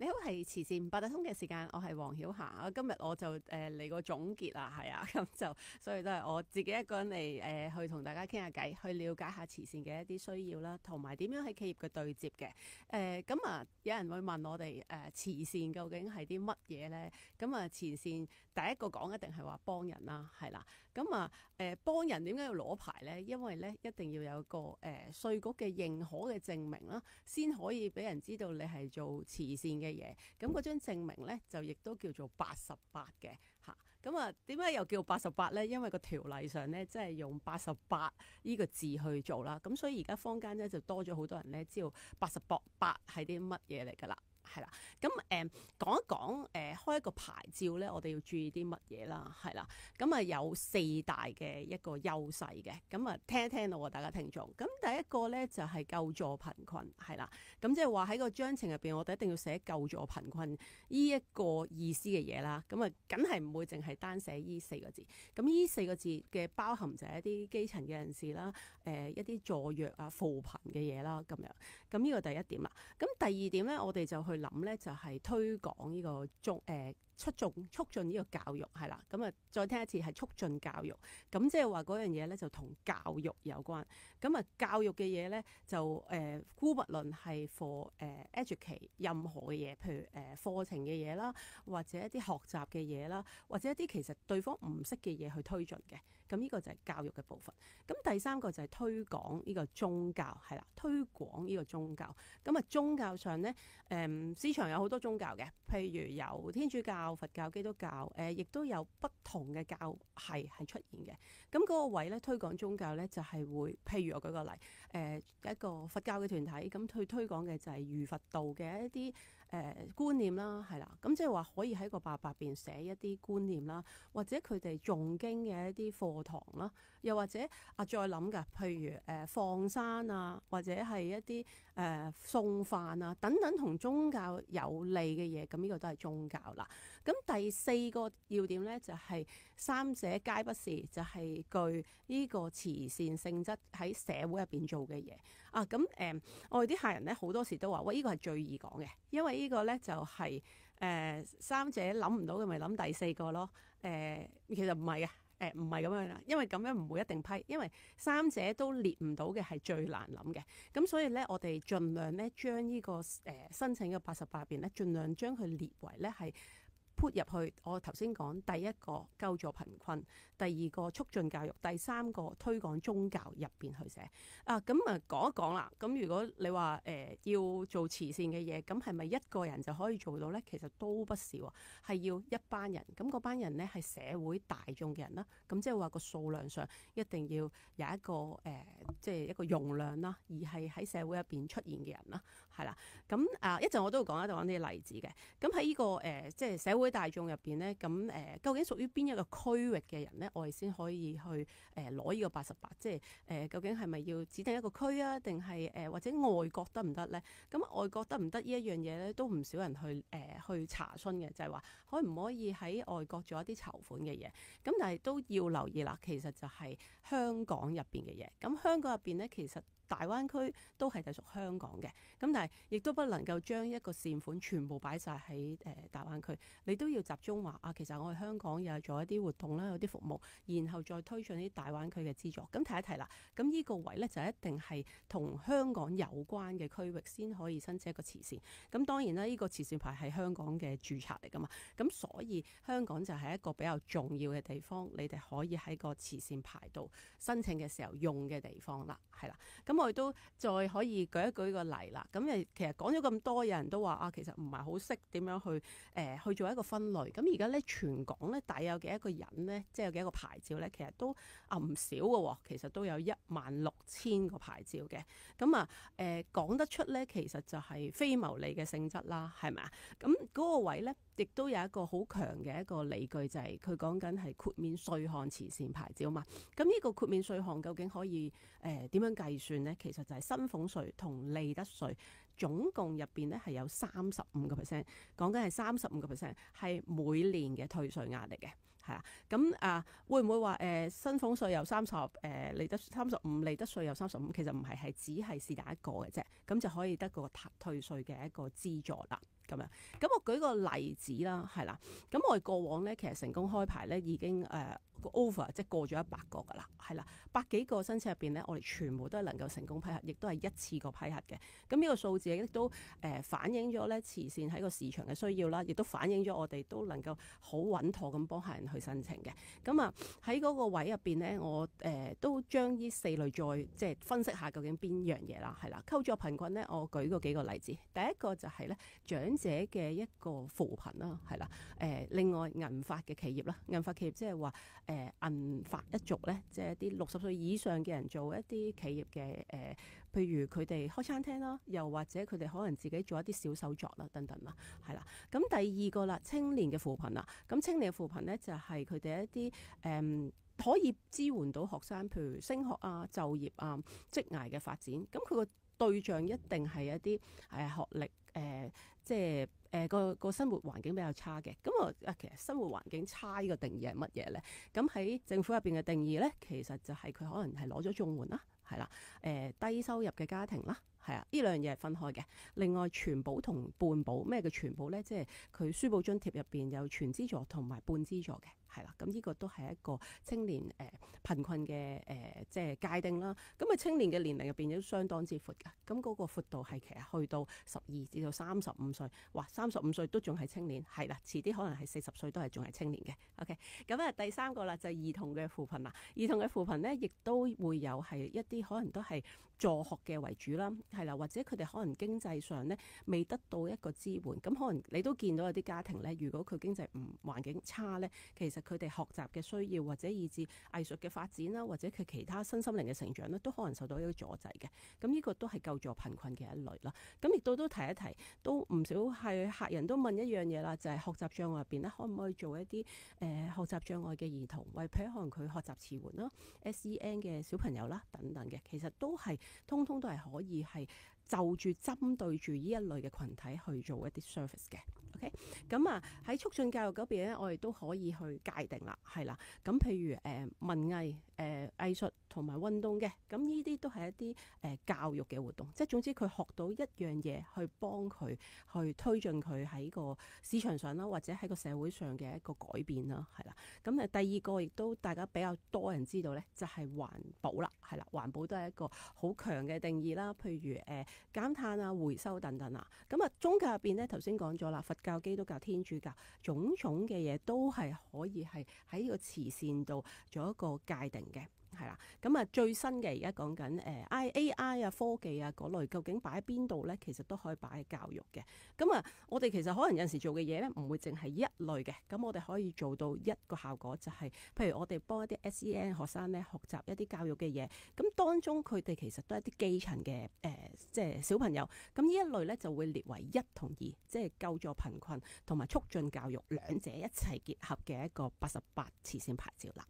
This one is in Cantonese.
你好，係慈善八達通嘅時間，我係黃曉霞。今日我就嚟個總結啦，係啊，咁就所以都係我自己一個人嚟去同大家傾下偈，去了解下慈善嘅一啲需要啦，同埋點樣喺企業嘅對接嘅。咁啊，有人會問我哋慈善究竟係啲乜嘢咧？咁啊，慈善第一個講一定係話幫人啦，係啦。咁啊幫人點解要攞牌咧？因為咧一定要有個稅局嘅認可嘅證明啦，先可以俾人知道你係做慈善嘅嘢。咁嗰張證明咧就亦都叫做88嘅嚇。咁啊點解又叫88咧？因為個條例上咧即係用88呢個字去做啦。咁所以而家坊間咧就多咗好多人咧知道88係啲乜嘢嚟㗎啦。係啦，咁講一講開一個牌照咧，我哋要注意啲乜嘢啦？係啦，咁啊有4大嘅一個優勢嘅，咁啊聽一聽咯，大家聽眾。咁第一個咧就係救助貧困，係啦，咁即係話喺個章程入邊，我哋一定要寫救助貧困呢一個意思嘅嘢啦。咁啊，梗係唔會淨係單寫呢4個字。咁呢4個字嘅包含就係一啲基層嘅人士啦，一啲助弱啊、扶貧嘅嘢啦，咁樣。咁呢個第一點啦。咁第二點咧，我哋就去諗咧，就係推廣呢個促進呢個教育係啦。咁啊，再聽一次係促進教育。咁即係話嗰樣嘢咧就同教育有關。咁啊，教育嘅嘢咧就姑勿論係 for educate 任何嘅嘢，譬如課程嘅嘢啦，或者一啲學習嘅嘢啦，或者一啲其實對方唔識嘅嘢去推進嘅。咁呢個就係教育嘅部分。咁第三個就係推廣呢個宗教係啦，推廣呢個宗教。咁啊，宗教上咧市場有好多宗教嘅，譬如有天主教、佛教、基督教，亦都有不同嘅教係出現嘅。咁嗰個位咧推廣宗教咧就係會，譬如我舉個例，一個佛教嘅團體咁去推廣嘅就係儒佛道嘅一啲觀念啦，係啦。咁即係話可以喺個88入邊寫一啲觀念啦，或者佢哋誦經嘅一啲課堂啦，又或者再諗㗎，譬如放生啊，或者係一啲送飯啊等等同宗教有利嘅嘢，咁呢個都係宗教啦。咁第4個要點咧就係三者皆不是，就係具呢個慈善性質喺社會入邊做嘅嘢啊。咁我哋啲客人咧好多時都話：喂，呢個係最易講嘅，因為呢個咧就係三者諗唔到嘅，咪諗第4個咯。其實唔係嘅。唔係咁樣啦，因為咁樣唔會一定批，因為三者都列唔到嘅係最難諗嘅。咁所以咧，我哋盡量咧將呢個申請嘅88入邊咧，盡量將佢列為咧係put入去。我頭先講第一個救助貧困，第2個促進教育，第3個推廣宗教入邊去寫啊。咁啊講一講啦。咁如果你話要做慈善嘅嘢，咁係咪一個人就可以做到咧？其實都不是喎，係要一班人。咁嗰班人咧係社會大眾嘅人啦。咁即係話個數量上一定要有一個即係一個容量啦，而係喺社會入邊出現嘅人啦，係啦。咁一陣我都會講一啲例子嘅。咁喺呢個即係社會大眾入邊咧，咁究竟屬於邊一個區域嘅人咧，我哋先可以去攞呢個88，即係究竟係咪要指定一個區啊，定係或者外國得唔得咧？咁外國得唔得呢一樣嘢咧，都唔少人去查詢嘅，就係話可唔可以喺外國做一啲籌款嘅嘢？咁但係都要留意啦，其實就係香港入邊嘅嘢。咁香港入邊咧，其實大灣區都係隸屬香港嘅，咁但係亦都不能夠將一個善款全部擺晒喺大灣區，你都要集中話啊，其實我哋香港又做一啲活動啦，有啲服務，然後再推進啲大灣區嘅資助。咁提一提啦，咁呢個位咧就一定係同香港有關嘅區域先可以申請一個慈善。咁當然啦，呢個慈善牌係香港嘅註冊嚟噶嘛，咁所以香港就係一個比較重要嘅地方，你哋可以喺個慈善牌度申請嘅時候用嘅地方啦，係啦。咁我哋都再可以舉一舉個例啦。咁其實講咗咁多，有人都話啊，其實唔係好識點樣去做一個分類。咁而家咧全港咧大有幾多個人咧，即係有幾多個牌照咧，其實都唔少嘅。其實都有16000個牌照嘅。咁講得出咧，其實就係非牟利嘅性質啦，係咪啊？咁嗰個位咧，亦都有一個好強嘅一個理據，就係佢講緊係豁免稅項慈善牌照嘛。咁呢個豁免稅項究竟可以點樣計算呢？其實就係薪俸稅同利得稅總共入邊咧係有35%，講緊係35%係每年嘅退稅額嚟嘅。係啊。咁會唔會話薪俸稅由利得35，利得稅由35？其實唔係，係只係是但一個嘅啫，咁就可以得個退稅嘅一個資助啦。咁樣，咁我舉個例子啦，係啦。咁我哋過往咧，其實成功開牌咧已經over 即係過咗100個㗎啦，係啦，100幾個申請入邊咧，我哋全部都係能夠成功批核，亦都係一次過批核嘅。咁呢個數字亦都反映咗咧慈善喺個市場嘅需要啦，亦都反映咗我哋都能夠好穩妥咁幫客人去申請嘅。咁喺嗰個位入邊咧，我都將呢4類再即係分析下究竟邊樣嘢啦，係啦。構築貧困咧，我舉過幾個例子。第一個就係咧長者嘅一個扶貧啦，係啦。另外銀髮嘅企業啦，銀髮企業即係話銀髮一族咧，即係一啲60歲以上嘅人做一啲企業嘅譬如佢哋開餐廳啦，又或者佢哋可能自己做一啲小手作啦，等等啦，係啦。咁第二個啦，青年嘅扶貧啦，咁青年嘅扶貧咧就係佢哋一啲可以支援到學生，譬如升學啊、就業啊、職涯嘅發展。咁佢個對象一定係一啲學歷即係個生活環境比較差嘅。咁其實生活環境差呢個定義係乜嘢咧？咁喺政府入邊嘅定義咧，其實就係佢可能係攞咗綜援啦，係啦，低收入嘅家庭啦，係啊，呢兩樣嘢係分開嘅。另外全保同半保，咩叫全保咧？即係佢書簿津貼入邊有全資助同埋半資助嘅。係啦，咁呢個都係一個青年貧困嘅即係界定啦。咁青年嘅年齡入邊都相當之闊㗎。咁嗰個闊度係其實去到12至到35歲，哇，35歲都仲係青年，係啦，遲啲可能係40歲都係仲係青年嘅。OK，咁第三個啦就係兒童嘅扶貧啦。兒童嘅扶貧咧，亦都會有係一啲可能都係助學嘅為主啦，係啦，或者佢哋可能經濟上咧未得到一個支援，咁可能你都見到有啲家庭咧，如果佢經濟環境差咧，其實佢哋學習嘅需要或者以至藝術嘅發展啦，或者佢其他身心靈嘅成長咧，都可能受到一個阻滯嘅。咁呢個都係救助貧困嘅一類啦。咁亦都提一提，都唔少係客人都問一樣嘢啦，就係學習障礙入邊咧，可唔可以做一啲學習障礙嘅兒童，為譬如可能佢學習遲緩啦、SEN 嘅小朋友啦等等嘅，其實都係通通都係可以係就住針對住呢一類嘅群體去做一啲 service 嘅。OK， 咁喺促進教育嗰邊咧，我哋都可以去界定啦，係啦。咁譬如文藝、藝術同埋運動嘅，咁呢啲都係一啲教育嘅活動，即係總之佢學到一樣嘢去幫佢去推進佢喺個市場上啦，或者喺個社會上嘅一個改變啦，係啦。咁第二個亦都大家比較多人知道咧，就係環保啦，係啦，環保都係一個好強嘅定義啦。譬如減碳啊、回收等等啊。咁宗教入邊咧，頭先講咗啦，佛教、基督教、天主教，種種嘅嘢都係可以係喺呢個慈善度做一個界定嘅。係啦，咁最新嘅而家講緊AI 啊、科技啊嗰類，究竟擺喺邊度咧？其實都可以擺喺教育嘅。咁我哋其實可能有陣時做嘅嘢咧，唔會淨係一類嘅。咁我哋可以做到一個效果，就係譬如我哋幫一啲 SEN 學生咧學習一啲教育嘅嘢。咁當中佢哋其實都係一啲基層嘅即係小朋友。咁呢一類咧就會列為1同2，即係救助貧困同埋促進教育兩者一齊結合嘅一個88慈善牌照啦。